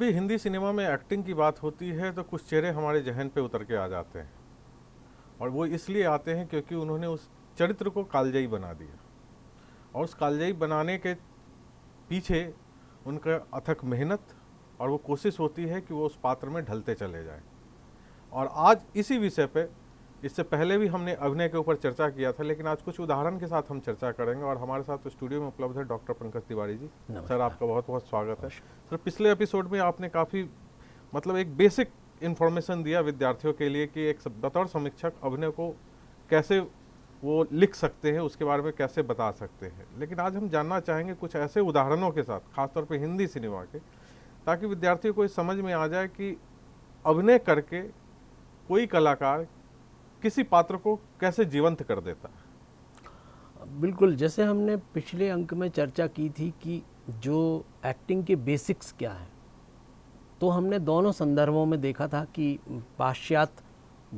भी हिंदी सिनेमा में एक्टिंग की बात होती है तो कुछ चेहरे हमारे जहन पे उतर के आ जाते हैं, और वो इसलिए आते हैं क्योंकि उन्होंने उस चरित्र को कालजयी बना दिया, और उस कालजयी बनाने के पीछे उनका अथक मेहनत और वो कोशिश होती है कि वो उस पात्र में ढलते चले जाएं। और आज इसी विषय पे, इससे पहले भी हमने अभिनय के ऊपर चर्चा किया था, लेकिन आज कुछ उदाहरण के साथ हम चर्चा करेंगे। और हमारे साथ स्टूडियो में उपलब्ध है डॉक्टर पंकज तिवारी जी। सर, आपका बहुत बहुत स्वागत है। सर, पिछले एपिसोड में आपने काफ़ी एक बेसिक इन्फॉर्मेशन दिया विद्यार्थियों के लिए कि एक बतौर समीक्षक अभिनय को कैसे वो लिख सकते हैं, उसके बारे में कैसे बता सकते हैं। लेकिन आज हम जानना चाहेंगे कुछ ऐसे उदाहरणों के साथ, खासतौर पे हिंदी सिनेमा के, ताकि विद्यार्थियों को ये समझ में आ जाए कि अभिनय करके कोई कलाकार किसी पात्र को कैसे जीवंत कर देता है। बिल्कुल, जैसे हमने पिछले अंक में चर्चा की थी कि जो एक्टिंग के बेसिक्स क्या हैं, तो हमने दोनों संदर्भों में देखा था कि पाश्चात्य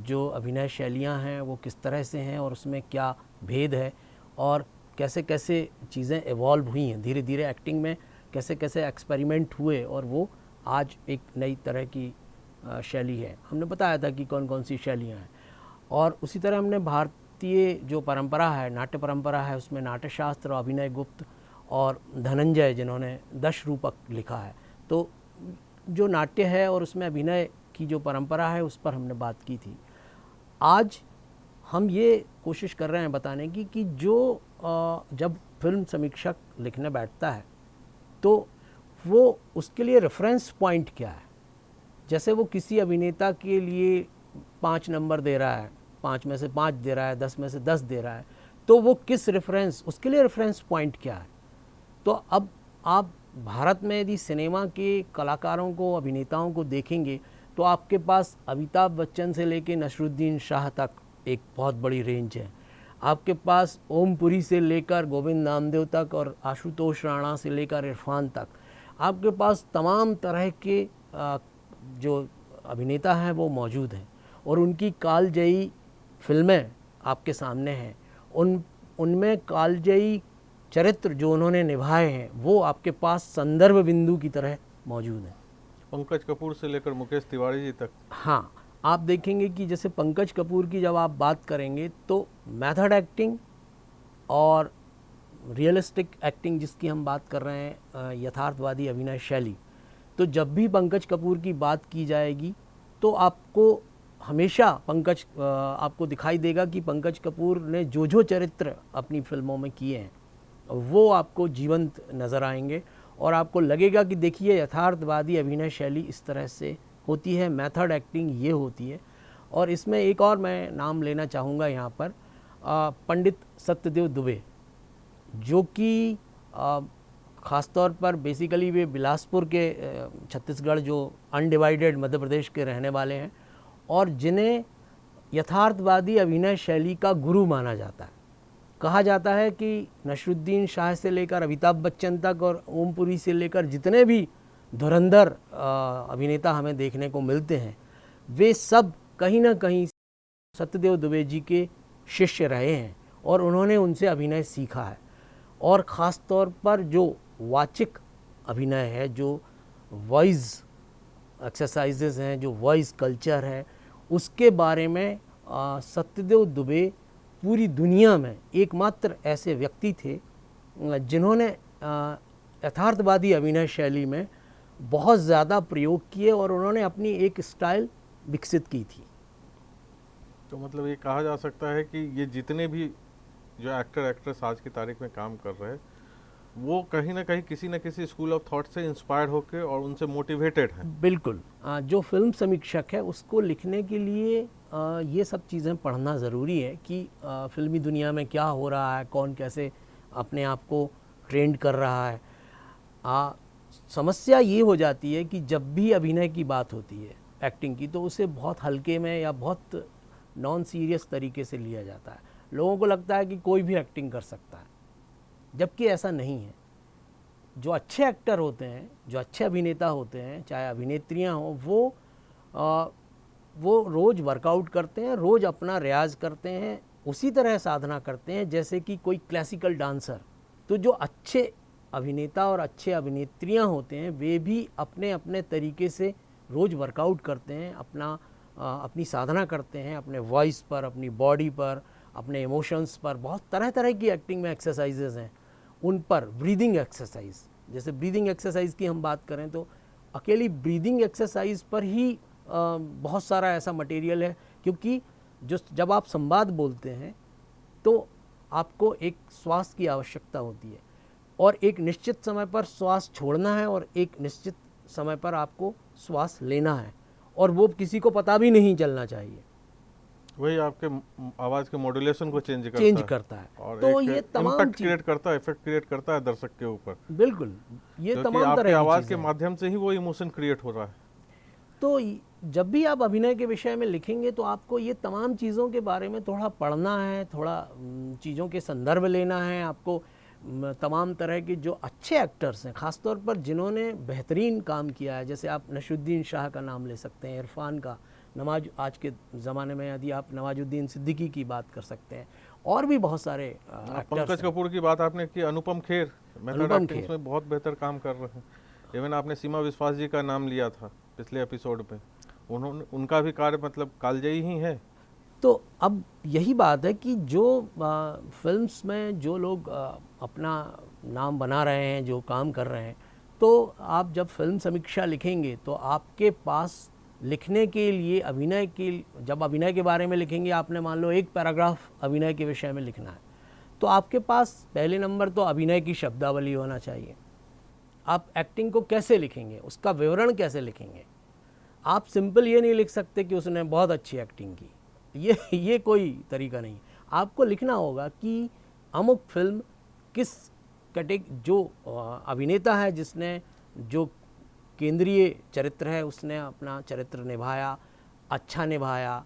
जो अभिनय शैलियां हैं वो किस तरह से हैं और उसमें क्या भेद है, और कैसे कैसे चीज़ें इवॉल्व हुई हैं धीरे धीरे एक्टिंग में, कैसे कैसे एक्सपेरिमेंट हुए और वो आज एक नई तरह की शैली है। हमने बताया था कि कौन कौन सी शैलियाँ हैं। और उसी तरह हमने भारतीय जो परंपरा है, नाट्य परंपरा है, उसमें नाट्यशास्त्र, अभिनय गुप्त और धनंजय जिन्होंने दश रूपक लिखा है, तो जो नाट्य है और उसमें अभिनय की जो परंपरा है उस पर हमने बात की थी। आज हम ये कोशिश कर रहे हैं बताने की कि जो जब फिल्म समीक्षक लिखने बैठता है तो वो उसके लिए रेफरेंस पॉइंट क्या है। जैसे वो किसी अभिनेता के लिए 5 नंबर दे रहा है, 5 में से 5 दे रहा है, 10 में से 10 दे रहा है, तो वो किस रेफरेंस, उसके लिए रेफरेंस पॉइंट क्या है। तो अब आप भारत में यदि सिनेमा के कलाकारों को, अभिनेताओं को देखेंगे तो आपके पास अमिताभ बच्चन से लेकर नसरुद्दीन शाह तक एक बहुत बड़ी रेंज है। आपके पास ओम पुरी से लेकर गोविंद नामदेव तक और आशुतोष राणा से लेकर इरफान तक आपके पास तमाम तरह के जो अभिनेता हैं वो मौजूद हैं, और उनकी कालजयी फिल्में आपके सामने हैं। उनमें कालजयी चरित्र जो उन्होंने निभाए हैं वो आपके पास संदर्भ बिंदु की तरह मौजूद हैं। पंकज कपूर से लेकर मुकेश तिवारी जी तक। हाँ, आप देखेंगे कि जैसे पंकज कपूर की जब आप बात करेंगे तो मेथड एक्टिंग और रियलिस्टिक एक्टिंग जिसकी हम बात कर रहे हैं, यथार्थवादी अभिनय शैली, तो जब भी पंकज कपूर की बात की जाएगी तो आपको हमेशा आपको दिखाई देगा कि पंकज कपूर ने जो चरित्र अपनी फिल्मों में किए हैं वो आपको जीवंत नज़र आएंगे, और आपको लगेगा कि देखिए यथार्थवादी अभिनय शैली इस तरह से होती है, मेथड एक्टिंग ये होती है। और इसमें एक और मैं नाम लेना चाहूँगा यहाँ पर, पंडित सत्यदेव दुबे, जो कि ख़ासतौर पर बेसिकली वे बिलासपुर के छत्तीसगढ़ जो अनडिवाइडेड मध्य प्रदेश के रहने वाले हैं, और जिन्हें यथार्थवादी अभिनय शैली का गुरु माना जाता है। कहा जाता है कि नसरुद्दीन शाह से लेकर अमिताभ बच्चन तक और ओमपुरी से लेकर जितने भी धुरंधर अभिनेता हमें देखने को मिलते हैं, वे सब कहीं ना कहीं सत्यदेव दुबे जी के शिष्य रहे हैं और उन्होंने उनसे अभिनय सीखा है। और ख़ास तौर पर जो वाचिक अभिनय है, जो वॉइस एक्सरसाइजेज हैं, जो वॉइस कल्चर है, उसके बारे में सत्यदेव दुबे पूरी दुनिया में एकमात्र ऐसे व्यक्ति थे जिन्होंने यथार्थवादी अभिनय शैली में बहुत ज़्यादा प्रयोग किए और उन्होंने अपनी एक स्टाइल विकसित की थी। तो मतलब ये कहा जा सकता है कि ये जितने भी जो एक्टर एक्ट्रेस आज की तारीख में काम कर रहे हैं वो कहीं ना कहीं किसी न किसी स्कूल ऑफ थॉट से इंस्पायर्ड होकर और उनसे मोटिवेटेड हैं। बिल्कुल, जो फिल्म समीक्षक है उसको लिखने के लिए ये सब चीज़ें पढ़ना ज़रूरी है कि फिल्मी दुनिया में क्या हो रहा है, कौन कैसे अपने आप को ट्रेंड कर रहा है। समस्या ये हो जाती है कि जब भी अभिनय की बात होती है, एक्टिंग की, तो उसे बहुत हल्के में या बहुत नॉन सीरियस तरीके से लिया जाता है। लोगों को लगता है कि कोई भी एक्टिंग कर सकता है, जबकि ऐसा नहीं है। जो अच्छे एक्टर होते हैं, जो अच्छे अभिनेता होते हैं, चाहे अभिनेत्रियां हों, वो रोज़ वर्कआउट करते हैं, रोज़ अपना रियाज करते हैं, उसी तरह साधना करते हैं जैसे कि कोई क्लासिकल डांसर। तो जो अच्छे अभिनेता और अच्छे अभिनेत्रियां होते हैं वे भी अपने अपने तरीके से रोज़ वर्कआउट करते हैं, अपनी साधना करते हैं, अपने वॉइस पर, अपनी बॉडी पर, अपने इमोशंस पर। बहुत तरह तरह की एक्टिंग में एक्सरसाइजेज हैं, उन पर ब्रीदिंग एक्सरसाइज, जैसे ब्रीदिंग एक्सरसाइज की हम बात करें तो अकेली ब्रीदिंग एक्सरसाइज पर ही बहुत सारा ऐसा मटेरियल है, क्योंकि जब आप संवाद बोलते हैं तो आपको एक श्वास की आवश्यकता होती है, और एक निश्चित समय पर श्वास छोड़ना है और एक निश्चित समय पर आपको श्वास लेना है, और वो किसी को पता भी नहीं चलना चाहिए। वही आपके आवाज़ के मॉड्यूलेशन को चेंज करता है और तो ये तमाम इम्पैक्ट क्रिएट करता है, इफेक्ट क्रिएट करता है दर्शक के ऊपर। बिल्कुल, ये तमाम तरह की आवाज़ के माध्यम से ही वो इमोशन क्रिएट हो रहा है। तो जब भी आप अभिनय के विषय में लिखेंगे तो आपको ये तमाम चीज़ों के बारे में थोड़ा पढ़ना है, थोड़ा चीज़ों के संदर्भ लेना है। आपको तमाम तरह के जो अच्छे एक्टर्स हैं, ख़ासतौर पर जिन्होंने बेहतरीन काम किया है, जैसे आप नसीरुद्दीन शाह का नाम ले सकते हैं, इरफान का, आज के ज़माने में यदि आप नवाजुद्दीन सिद्दीकी की बात कर सकते हैं, और भी बहुत सारे पंकज कपूर की बात आपने की, अनुपम खेर में बहुत बेहतर काम कर रहे हैं। इवन आपने सीमा विश्वास जी का नाम लिया था पिछले एपिसोड में, उनका भी कार्य मतलब कालजयी ही है। तो अब यही बात है कि जो फिल्म्स में जो लोग अपना नाम बना रहे हैं, जो काम कर रहे हैं, तो आप जब फिल्म समीक्षा लिखेंगे तो आपके पास लिखने के लिए जब अभिनय के बारे में लिखेंगे, आपने मान लो एक पैराग्राफ अभिनय के विषय में लिखना है, तो आपके पास पहले नंबर तो अभिनय की शब्दावली होना चाहिए। आप एक्टिंग को कैसे लिखेंगे, उसका विवरण कैसे लिखेंगे। आप सिंपल ये नहीं लिख सकते कि उसने बहुत अच्छी एक्टिंग की, ये कोई तरीका नहीं। आपको लिखना होगा कि अमुक फिल्म जो अभिनेता है जिसने जो केंद्रीय चरित्र है उसने अपना चरित्र निभाया, अच्छा निभाया,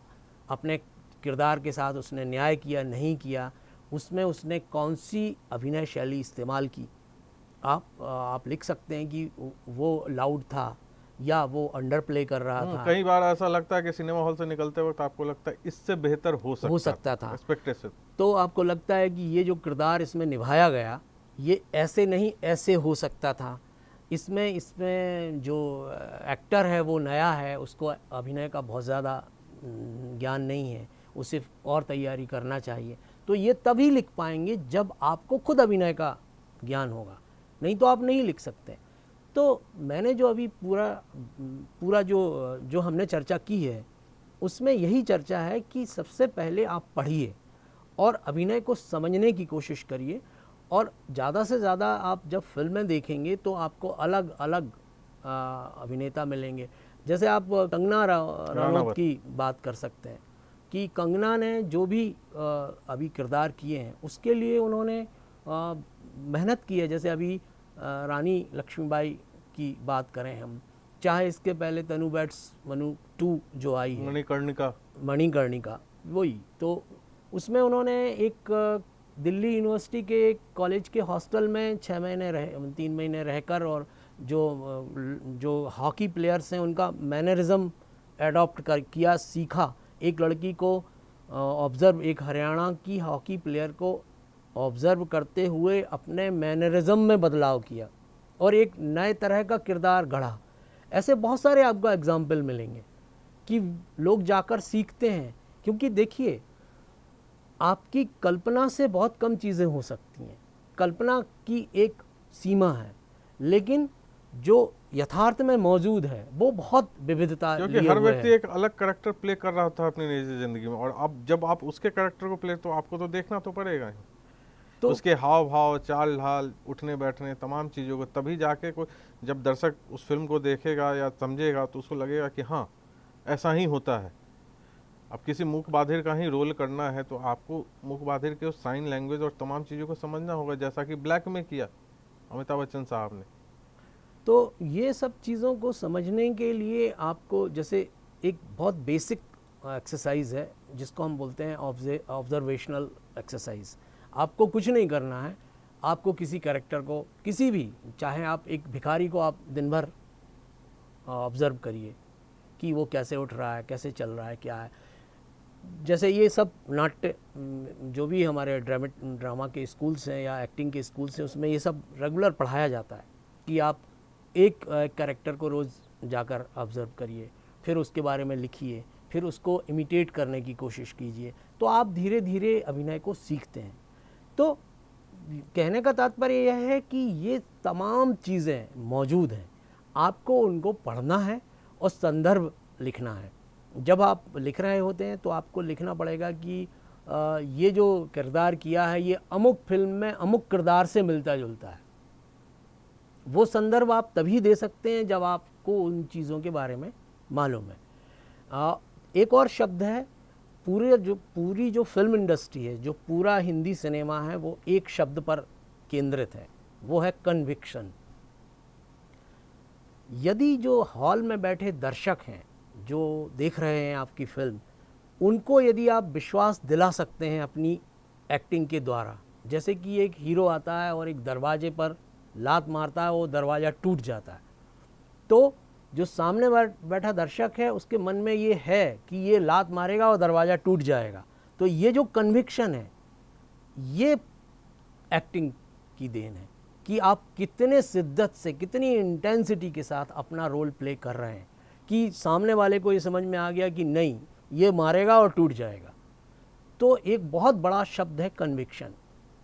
अपने किरदार के साथ उसने न्याय किया, नहीं किया, उसमें उसने कौन सी अभिनय शैली इस्तेमाल की। आप लिख सकते हैं कि वो लाउड था या वो अंडर प्ले कर रहा था। कई बार ऐसा लगता है कि सिनेमा हॉल से निकलते वक्त आपको लगता है इससे बेहतर हो सकता था एक्सपेक्टेशन। तो आपको लगता है कि ये जो किरदार इसमें निभाया गया, ये ऐसे नहीं ऐसे हो सकता था। इसमें जो एक्टर है वो नया है, उसको अभिनय का बहुत ज़्यादा ज्ञान नहीं है, उसे और तैयारी करना चाहिए। तो ये तभी लिख पाएंगे जब आपको खुद अभिनय का ज्ञान होगा, नहीं तो आप नहीं लिख सकते। तो मैंने जो अभी पूरा जो हमने चर्चा की है, उसमें यही चर्चा है कि सबसे पहले आप पढ़िए और अभिनय को समझने की कोशिश करिए, और ज़्यादा से ज़्यादा आप जब फिल्में देखेंगे तो आपको अलग अलग अभिनेता मिलेंगे। जैसे आप कंगना रनौत की बात कर सकते हैं कि कंगना ने जो भी अभी किरदार किए हैं उसके लिए उन्होंने मेहनत की है। जैसे अभी रानी लक्ष्मीबाई की बात करें हम, चाहे इसके पहले तनु बैट्स मनु 2 जो आई है, मणिकर्णिका, वही तो उसमें उन्होंने एक दिल्ली यूनिवर्सिटी के एक कॉलेज के हॉस्टल में 3 महीने रहकर, और जो हॉकी प्लेयर्स हैं उनका मैनरिज्म एडॉप्ट किया, सीखा। एक लड़की को एक हरियाणा की हॉकी प्लेयर को ऑब्ज़र्व करते हुए अपने मैनरिज्म में बदलाव किया और एक नए तरह का किरदार गढ़ा। ऐसे बहुत सारे आपको एग्जाम्पल मिलेंगे कि लोग जाकर सीखते हैं, क्योंकि देखिए आपकी कल्पना से बहुत कम चीज़ें हो सकती हैं, कल्पना की एक सीमा है, लेकिन जो यथार्थ में मौजूद है वो बहुत विविधता, क्योंकि हर व्यक्ति एक अलग कैरेक्टर प्ले कर रहा था अपनी निजी जिंदगी में, और अब जब आप उसके कैरेक्टर को प्ले, तो आपको तो देखना तो पड़ेगा ही, तो उसके हाव भाव, चाल ढाल, उठने बैठने, तमाम चीज़ों को, तभी जाके कोई जब दर्शक उस फिल्म को देखेगा या समझेगा तो उसको लगेगा कि हाँ ऐसा ही होता है। अब किसी मूक बाधिर का ही रोल करना है तो आपको मूक बाधिर के उस साइन लैंग्वेज और तमाम चीज़ों को समझना होगा, जैसा कि ब्लैक में किया अमिताभ बच्चन साहब ने। तो ये सब चीज़ों को समझने के लिए आपको, जैसे एक बहुत बेसिक एक्सरसाइज है जिसको हम बोलते हैं ऑब्जर्वेशनल एक्सरसाइज। आपको कुछ नहीं करना है, आपको किसी कैरेक्टर को, किसी भी, चाहे आप एक भिखारी को आप दिन भर ऑब्ज़र्व करिए कि वो कैसे उठ रहा है, कैसे चल रहा है, क्या है। जैसे ये सब नाट्य जो भी हमारे ड्रामा के स्कूल्स हैं या एक्टिंग के स्कूल्स हैं, उसमें ये सब रेगुलर पढ़ाया जाता है कि आप एक कैरेक्टर को रोज़ जाकर ऑब्ज़र्व करिए, फिर उसके बारे में लिखिए, फिर उसको इमिटेट करने की कोशिश कीजिए, तो आप धीरे धीरे अभिनय को सीखते हैं। तो कहने का तात्पर्य यह है कि ये तमाम चीज़ें मौजूद हैं, आपको उनको पढ़ना है और संदर्भ लिखना है। जब आप लिख रहे होते हैं तो आपको लिखना पड़ेगा कि ये जो किरदार किया है ये अमुक फिल्म में अमुक किरदार से मिलता जुलता है। वो संदर्भ आप तभी दे सकते हैं जब आपको उन चीज़ों के बारे में मालूम है। एक और शब्द है, पूरी जो फिल्म इंडस्ट्री है, जो पूरा हिंदी सिनेमा है, वो एक शब्द पर केंद्रित है, वो है कन्विक्शन। यदि जो हॉल में बैठे दर्शक हैं जो देख रहे हैं आपकी फिल्म, उनको यदि आप विश्वास दिला सकते हैं अपनी एक्टिंग के द्वारा, जैसे कि एक हीरो आता है और एक दरवाजे पर लात मारता है, वो दरवाज़ा टूट जाता है, तो जो सामने बैठा दर्शक है उसके मन में ये है कि ये लात मारेगा और दरवाज़ा टूट जाएगा। तो ये जो कन्विक्शन है, ये एक्टिंग की देन है कि आप कितने शिद्दत से, कितनी इंटेंसिटी के साथ अपना रोल प्ले कर रहे हैं कि सामने वाले को ये समझ में आ गया कि नहीं, ये मारेगा और टूट जाएगा। तो एक बहुत बड़ा शब्द है कन्विक्शन।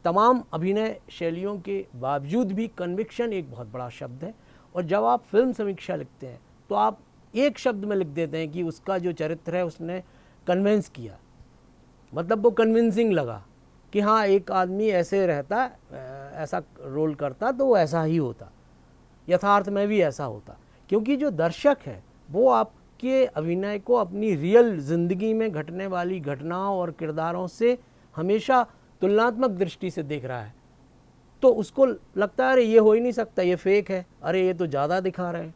तमाम अभिनय शैलियों के बावजूद भी कन्विक्शन एक बहुत बड़ा शब्द है। और जब आप फिल्म समीक्षा लिखते हैं तो आप एक शब्द में लिख देते हैं कि उसका जो चरित्र है उसने कन्विंस किया, मतलब वो कन्विंसिंग लगा कि हाँ, एक आदमी ऐसे रहता, ऐसा रोल करता तो वो ऐसा ही होता, यथार्थ में भी ऐसा होता। क्योंकि जो दर्शक है वो आपके अभिनय को अपनी रियल ज़िंदगी में घटने वाली घटनाओं और किरदारों से हमेशा तुलनात्मक दृष्टि से देख रहा है, तो उसको लगता है अरे ये हो ही नहीं सकता, ये फेक है, अरे ये तो ज़्यादा दिखा रहे हैं।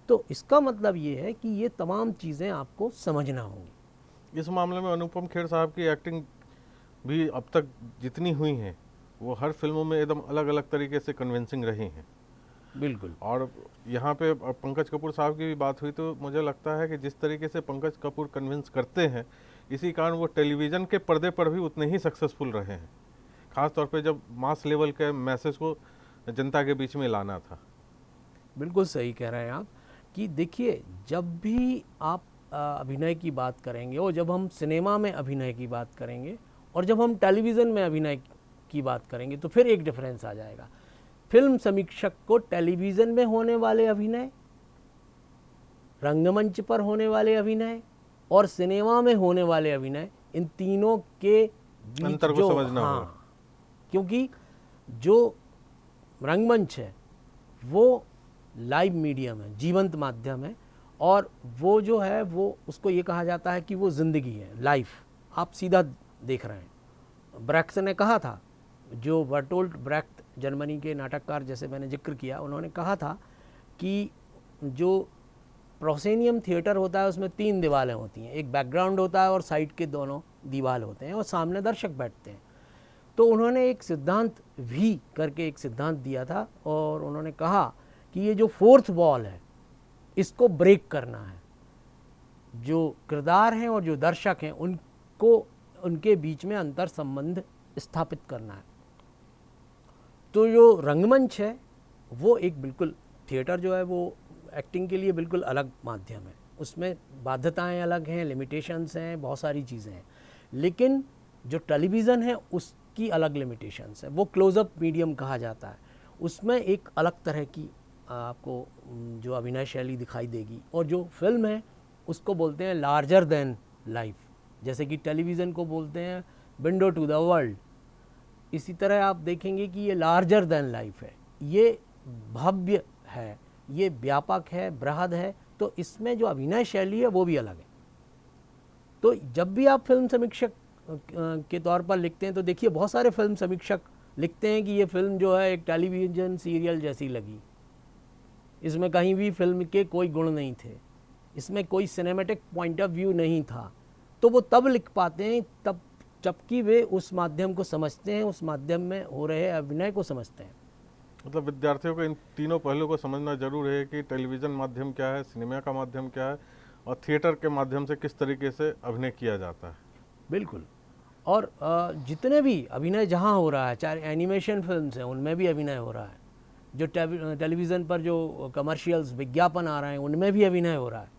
तो इसका मतलब ये है कि ये तमाम चीज़ें आपको समझना होंगी। इस मामले में अनुपम खेर साहब की एक्टिंग भी अब तक जितनी हुई हैं वो हर फिल्मों में एकदम अलग अलग तरीके से कन्विंसिंग रही हैं। बिल्कुल। और यहाँ पे पंकज कपूर साहब की भी बात हुई तो मुझे लगता है कि जिस तरीके से पंकज कपूर कन्विंस करते हैं, इसी कारण वो टेलीविज़न के पर्दे पर भी उतने ही सक्सेसफुल रहे हैं, ख़ास तौर पे जब मास लेवल के मैसेज को जनता के बीच में लाना था। बिल्कुल सही कह रहे हैं आप कि देखिए, जब भी आप अभिनय की बात करेंगे और जब हम सिनेमा में अभिनय की बात करेंगे और जब हम टेलीविज़न में अभिनय की बात करेंगे तो फिर एक डिफरेंस आ जाएगा। फिल्म समीक्षक को टेलीविज़न में होने वाले अभिनय, रंगमंच पर होने वाले अभिनय और सिनेमा में होने वाले अभिनय, इन तीनों के बीच अंतर को समझना होगा। हाँ, क्योंकि जो रंगमंच है वो लाइव मीडियम है, जीवंत माध्यम है, और वो जो है वो उसको ये कहा जाता है कि वो ज़िंदगी है, लाइफ आप सीधा देख रहे हैं। ब्रेख्त ने कहा था, जो बर्टोल्ट ब्रेख्त जर्मनी के नाटककार जैसे मैंने जिक्र किया, उन्होंने कहा था कि जो प्रोसेनियम थिएटर होता है उसमें 3 दीवारें होती हैं, एक बैकग्राउंड होता है और साइड के दोनों दीवार होते हैं और सामने दर्शक बैठते हैं। तो उन्होंने एक सिद्धांत भी करके एक सिद्धांत दिया था और उन्होंने कहा कि ये जो 4th वॉल है इसको ब्रेक करना है, जो किरदार हैं और जो दर्शक हैं उनको, उनके बीच में अंतर संबंध स्थापित करना है। तो जो रंगमंच है वो एक बिल्कुल, थिएटर जो है वो एक्टिंग के लिए बिल्कुल अलग माध्यम है, उसमें बाध्यताएं अलग हैं, लिमिटेशंस हैं, बहुत सारी चीज़ें हैं। लेकिन जो टेलीविज़न है उसकी अलग लिमिटेशंस है, वो क्लोज़अप मीडियम कहा जाता है, उसमें एक अलग तरह की आपको जो अभिनय शैली दिखाई देगी। और जो फिल्म है उसको बोलते हैं लार्जर देन लाइफ, जैसे कि टेलीविज़न को बोलते हैं विंडो टू द वर्ल्ड। इसी तरह आप देखेंगे कि ये लार्जर देन लाइफ है, ये भव्य है, ये व्यापक है, बृहद है, तो इसमें जो अभिनय शैली है वो भी अलग है। तो जब भी आप फिल्म समीक्षक के तौर पर लिखते हैं तो देखिए, बहुत सारे फिल्म समीक्षक लिखते हैं कि ये फिल्म जो है एक टेलीविज़न सीरियल जैसी लगी, इसमें कहीं भी फिल्म के कोई गुण नहीं थे, इसमें कोई सिनेमैटिक पॉइंट ऑफ व्यू नहीं था। तो वो तब लिख पाते हैं तब जबकि वे उस माध्यम को समझते हैं, उस माध्यम में हो रहे अभिनय को समझते हैं। मतलब विद्यार्थियों को इन तीनों पहलुओं को समझना जरूर है कि टेलीविज़न माध्यम क्या है, सिनेमा का माध्यम क्या है और थिएटर के माध्यम से किस तरीके से अभिनय किया जाता है। बिल्कुल। और जितने भी अभिनय जहाँ हो रहा है, चाहे एनिमेशन फिल्म्स हैं उनमें भी अभिनय हो रहा है, जो टेलीविज़न पर जो कमर्शियल्स विज्ञापन आ रहे हैं उनमें भी अभिनय हो रहा है।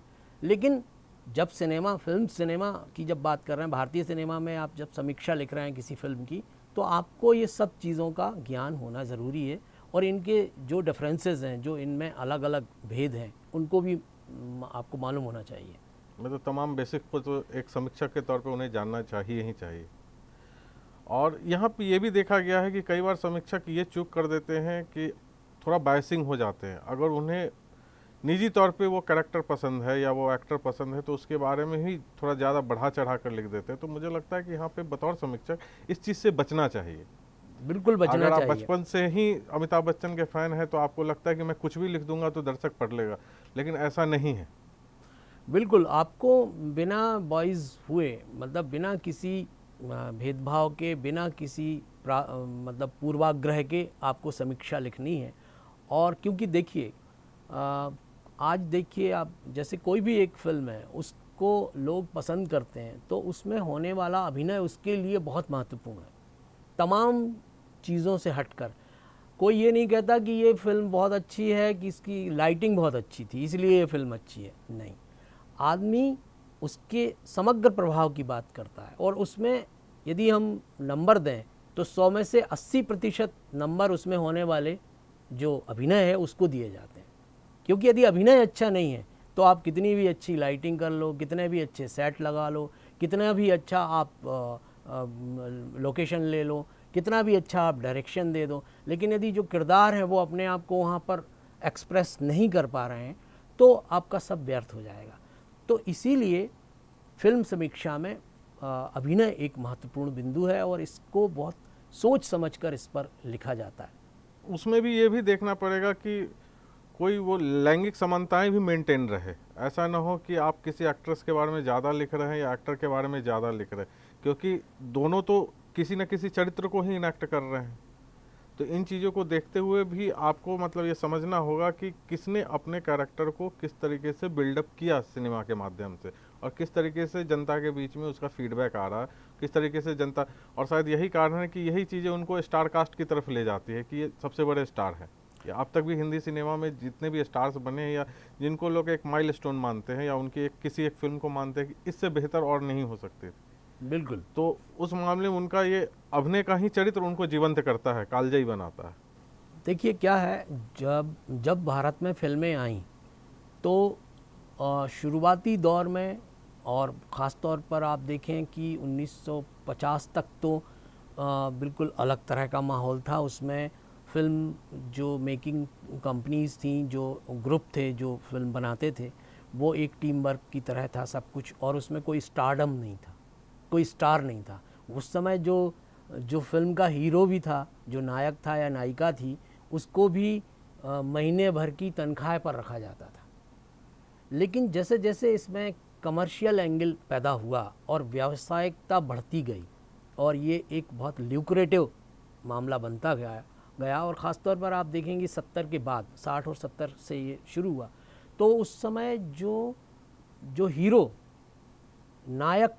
लेकिन जब फिल्म सिनेमा की जब बात कर रहे हैं, भारतीय सिनेमा में आप जब समीक्षा लिख रहे हैं किसी फिल्म की, तो आपको ये सब चीज़ों का ज्ञान होना ज़रूरी है और इनके जो डिफरेंसेस हैं, जो इनमें अलग अलग भेद हैं, उनको भी आपको मालूम होना चाहिए। मतलब तमाम बेसिक को तो एक समीक्षक के तौर पे उन्हें जानना चाहिए ही चाहिए। और यहाँ पे ये भी देखा गया है कि कई बार समीक्षक ये चूक कर देते हैं कि थोड़ा बायसिंग हो जाते हैं। अगर उन्हें निजी तौर पे वो कैरेक्टर पसंद है या वो एक्टर पसंद है तो उसके बारे में ही थोड़ा ज़्यादा बढ़ा चढ़ा कर लिख देते हैं। तो मुझे लगता है कि यहाँ पे बतौर समीक्षक इस चीज़ से बचना चाहिए। बिल्कुल बचना अगर आप चाहिए। बचपन से ही अमिताभ बच्चन के फ़ैन हैं तो आपको लगता है कि मैं कुछ भी लिख दूंगा तो दर्शक पढ़ लेगा, लेकिन ऐसा नहीं है। बिल्कुल, आपको बिना बॉयज़ हुए, मतलब बिना किसी भेदभाव के, बिना किसी मतलब पूर्वाग्रह के आपको समीक्षा लिखनी है। और क्योंकि देखिए आज देखिए आप, जैसे कोई भी एक फिल्म है उसको लोग पसंद करते हैं तो उसमें होने वाला अभिनय उसके लिए बहुत महत्वपूर्ण है, तमाम चीज़ों से हटकर। कोई ये नहीं कहता कि ये फिल्म बहुत अच्छी है कि इसकी लाइटिंग बहुत अच्छी थी इसलिए ये फिल्म अच्छी है, नहीं। आदमी उसके समग्र प्रभाव की बात करता है और उसमें यदि हम नंबर दें तो 100 में से 80% नंबर उसमें होने वाले जो अभिनय है उसको दिए जाते हैं। क्योंकि यदि अभिनय अच्छा नहीं है तो आप कितनी भी अच्छी लाइटिंग कर लो, कितने भी अच्छे सेट लगा लो, कितना भी अच्छा आप लोकेशन ले लो, कितना भी अच्छा आप डायरेक्शन दे दो, लेकिन यदि जो किरदार है वो अपने आप को वहाँ पर एक्सप्रेस नहीं कर पा रहे हैं तो आपका सब व्यर्थ हो जाएगा। तो इसीलिए फिल्म समीक्षा में अभिनय एक महत्वपूर्ण बिंदु है और इसको बहुत सोच समझकर इस पर लिखा जाता है। उसमें भी ये भी देखना पड़ेगा कि कोई वो लैंगिक समानताएं भी मेंटेन रहे। ऐसा ना हो कि आप किसी एक्ट्रेस के बारे में ज़्यादा लिख रहे हैं या एक्टर के बारे में ज़्यादा लिख रहे हैं, क्योंकि दोनों तो किसी न किसी चरित्र को ही इनेक्ट कर रहे हैं। तो इन चीज़ों को देखते हुए भी आपको मतलब ये समझना होगा कि किसने अपने कैरेक्टर को किस तरीके से बिल्डअप किया सिनेमा के माध्यम से और किस तरीके से जनता के बीच में उसका फीडबैक आ रहा है, किस तरीके से जनता, और शायद यही कारण है कि यही चीज़ें उनको स्टार कास्ट की तरफ ले जाती है कि ये सबसे बड़े स्टार हैं। या अब तक भी हिंदी सिनेमा में जितने भी स्टार्स बने हैं या जिनको लोग एक माइलस्टोन मानते हैं या उनकी किसी एक फिल्म को मानते हैं कि इससे बेहतर और नहीं हो सकते, बिल्कुल, तो उस मामले में उनका ये अभिनय का ही चरित्र उनको जीवंत करता है, कालजयी बनाता है। देखिए क्या है, जब भारत में फिल्में आईं तो शुरुआती दौर में, और ख़ास तौर पर आप देखें कि 1950 तक तो बिल्कुल अलग तरह का माहौल था। उसमें फ़िल्म जो मेकिंग कंपनीज़ थीं, जो ग्रुप थे जो फिल्म बनाते थे, वो एक टीम वर्क की तरह था सब कुछ, और उसमें कोई स्टारडम नहीं था, कोई स्टार नहीं था। उस समय जो फिल्म का हीरो भी था, जो नायक था या नायिका थी, उसको भी महीने भर की तनख्वाह पर रखा जाता था। लेकिन जैसे जैसे इसमें कमर्शियल एंगल पैदा हुआ और व्यावसायिकता बढ़ती गई और ये एक बहुत ल्यूक्रेटिव मामला बनता गया और ख़ास तौर पर आप देखेंगे 70 के बाद, 60 और 70 से ये शुरू हुआ, तो उस समय जो हीरो नायक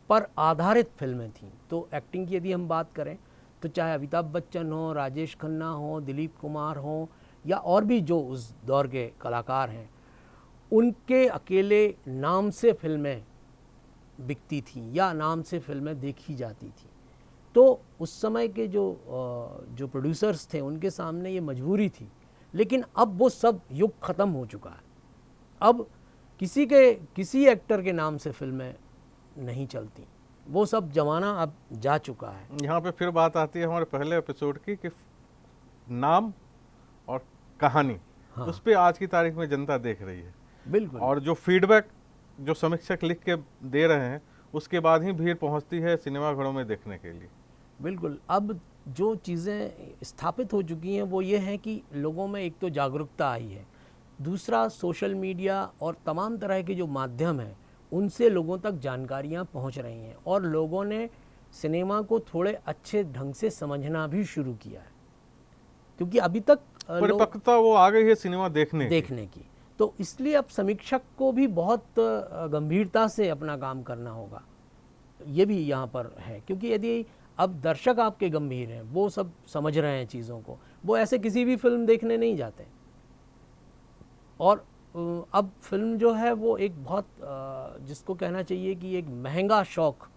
पर आधारित फिल्में थीं, तो एक्टिंग की यदि हम बात करें तो चाहे अमिताभ बच्चन हो, राजेश खन्ना हो, दिलीप कुमार हो, या और भी जो उस दौर के कलाकार हैं, उनके अकेले नाम से फिल्में बिकती थीं या नाम से फिल्में देखी जाती थीं। तो उस समय के जो प्रोड्यूसर्स थे उनके सामने ये मजबूरी थी। लेकिन अब वो सब युग ख़त्म हो चुका है। अब किसी एक्टर के नाम से फिल्में नहीं चलती, वो सब ज़माना अब जा चुका है। यहाँ पे फिर बात आती है हमारे पहले एपिसोड की कि नाम और कहानी, हाँ, उस पर आज की तारीख में जनता देख रही है। बिल्कुल। और जो फीडबैक जो समीक्षक लिख के दे रहे हैं उसके बाद ही भीड़ पहुंचती है सिनेमा घरों में देखने के लिए। बिल्कुल, अब जो चीज़ें स्थापित हो चुकी हैं वो ये हैं कि लोगों में एक तो जागरूकता आई है, दूसरा सोशल मीडिया और तमाम तरह के जो माध्यम हैं उनसे लोगों तक जानकारियां पहुंच रही हैं और लोगों ने सिनेमा को थोड़े अच्छे ढंग से समझना भी शुरू किया है, क्योंकि अभी तक परिपक्वता वो आ गई है सिनेमा देखने की। तो इसलिए अब समीक्षक को भी बहुत गंभीरता से अपना काम करना होगा। ये भी यहाँ पर है, क्योंकि यदि अब दर्शक आपके गंभीर हैं, वो सब समझ रहे हैं चीज़ों को, वो ऐसे किसी भी फिल्म देखने नहीं जाते। और अब फिल्म जो है वो एक बहुत जिसको कहना चाहिए कि एक महंगा शौक,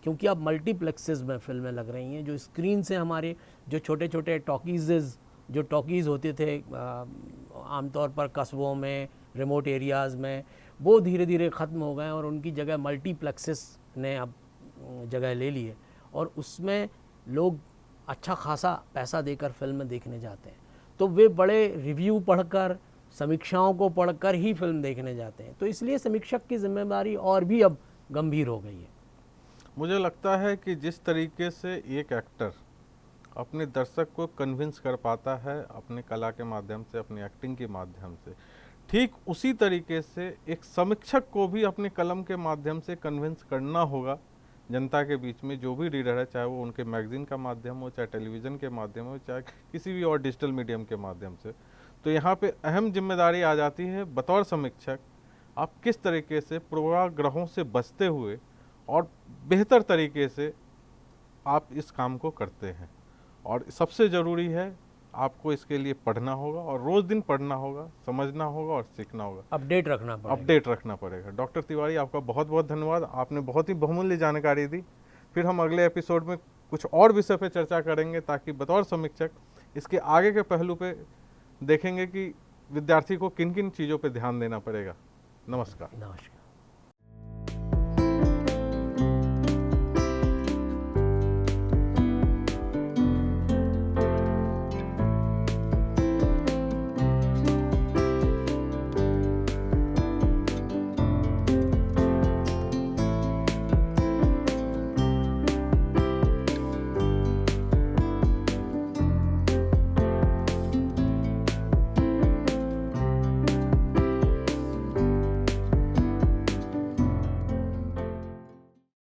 क्योंकि अब मल्टीप्लेक्सेस में फिल्में लग रही हैं, जो स्क्रीन से हमारे जो छोटे छोटे टॉकीज़ होते थे आमतौर पर कस्बों में, रिमोट एरियाज़ में, वो धीरे धीरे ख़त्म हो गए और उनकी जगह मल्टीप्लेक्सेस ने अब जगह ले ली है, और उसमें लोग अच्छा खासा पैसा देकर फिल्म देखने जाते हैं। तो वे बड़े रिव्यू पढ़कर, समीक्षाओं को पढ़कर ही फिल्म देखने जाते हैं। तो इसलिए समीक्षक की जिम्मेदारी और भी अब गंभीर हो गई है। मुझे लगता है कि जिस तरीके से एक एक्टर अपने दर्शक को कन्विंस कर पाता है अपने कला के माध्यम से, अपनी एक्टिंग के माध्यम से, ठीक उसी तरीके से एक समीक्षक को भी अपने कलम के माध्यम से कन्विंस करना होगा जनता के बीच में, जो भी रीडर है, चाहे वो उनके मैगजीन का माध्यम हो, चाहे टेलीविज़न के माध्यम हो, चाहे किसी भी और डिजिटल मीडियम के माध्यम से। तो यहाँ पे अहम जिम्मेदारी आ जाती है बतौर समीक्षक, आप किस तरीके से पूर्वाग्रहों से बचते हुए और बेहतर तरीके से आप इस काम को करते हैं। और सबसे ज़रूरी है आपको इसके लिए पढ़ना होगा, और रोज़ दिन पढ़ना होगा, समझना होगा और सीखना होगा, अपडेट रखना पड़ेगा। डॉक्टर तिवारी, आपका बहुत बहुत धन्यवाद, आपने बहुत ही बहुमूल्य जानकारी दी। फिर हम अगले एपिसोड में कुछ और विषय पर चर्चा करेंगे, ताकि बतौर समीक्षक इसके आगे के पहलू पे देखेंगे कि विद्यार्थी को किन किन चीज़ों पे ध्यान देना पड़ेगा। नमस्कार।